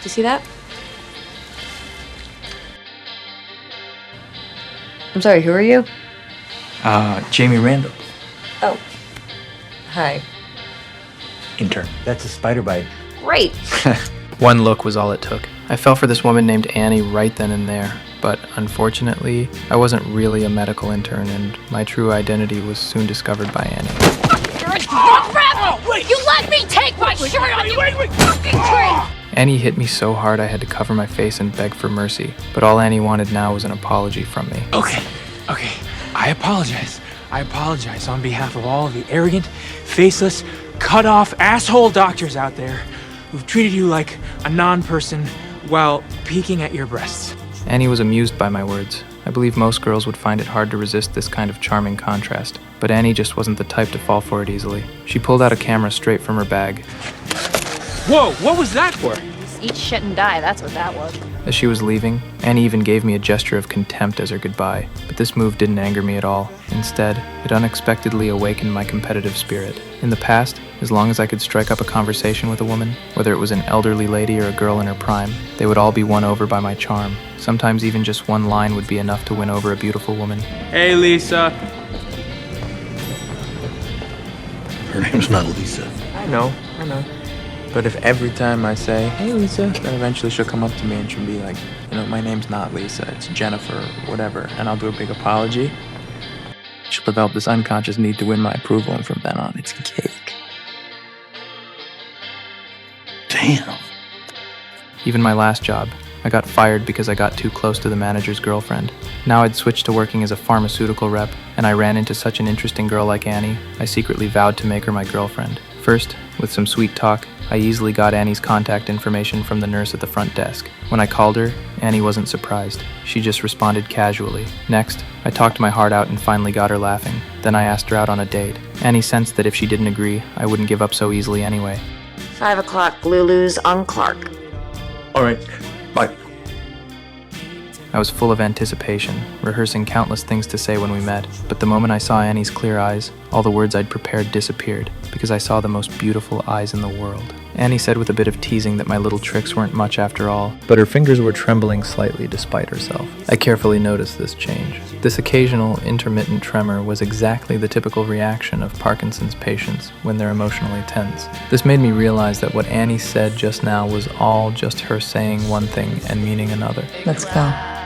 you see that? I'm sorry, who are you? Jamie Randall. Oh. Hi. Intern. That's a spider bite. Great. One look was all it took. I fell for this woman named Annie right then and there, but unfortunately, I wasn't really a medical intern, and my true identity was soon discovered by Annie. Oh, wait! You let me take my shirt on, you fucking tree! Annie hit me so hard I had to cover my face and beg for mercy, but all Annie wanted now was an apology from me. Okay. I apologize. I apologize on behalf of all of the arrogant, faceless, cut-off asshole doctors out there who've treated you like a non-person while peeking at your breasts. Annie was amused by my words. I believe most girls would find it hard to resist this kind of charming contrast, but Annie just wasn't the type to fall for it easily. She pulled out a camera straight from her bag. Whoa, what was that for? Eat shit and die, that's what that was. As she was leaving, Annie even gave me a gesture of contempt as her goodbye, but this move didn't anger me at all. Instead, it unexpectedly awakened my competitive spirit. In the past, as long as I could strike up a conversation with a woman, whether it was an elderly lady or a girl in her prime, they would all be won over by my charm. Sometimes even just one line would be enough to win over a beautiful woman. Hey, Lisa. Her name's not Lisa. I know. But if every time I say, hey, Lisa, then eventually she'll come up to me and she'll be like, my name's not Lisa, it's Jennifer, or whatever, and I'll do a big apology. She'll develop this unconscious need to win my approval, and from then on, it's cake. Damn. Even my last job, I got fired because I got too close to the manager's girlfriend. Now I'd switched to working as a pharmaceutical rep, and I ran into such an interesting girl like Annie, I secretly vowed to make her my girlfriend. First, with some sweet talk, I easily got Annie's contact information from the nurse at the front desk. When I called her, Annie wasn't surprised. She just responded casually. Next, I talked my heart out and finally got her laughing. Then I asked her out on a date. Annie sensed that if she didn't agree, I wouldn't give up so easily anyway. 5 o'clock, Lulu's on Clark. All right. Bye. I was full of anticipation, rehearsing countless things to say when we met, but the moment I saw Annie's clear eyes, all the words I'd prepared disappeared, because I saw the most beautiful eyes in the world. Annie said with a bit of teasing that my little tricks weren't much after all, but her fingers were trembling slightly despite herself. I carefully noticed this change. This occasional, intermittent tremor was exactly the typical reaction of Parkinson's patients when they're emotionally tense. This made me realize that what Annie said just now was all just her saying one thing and meaning another. Let's go.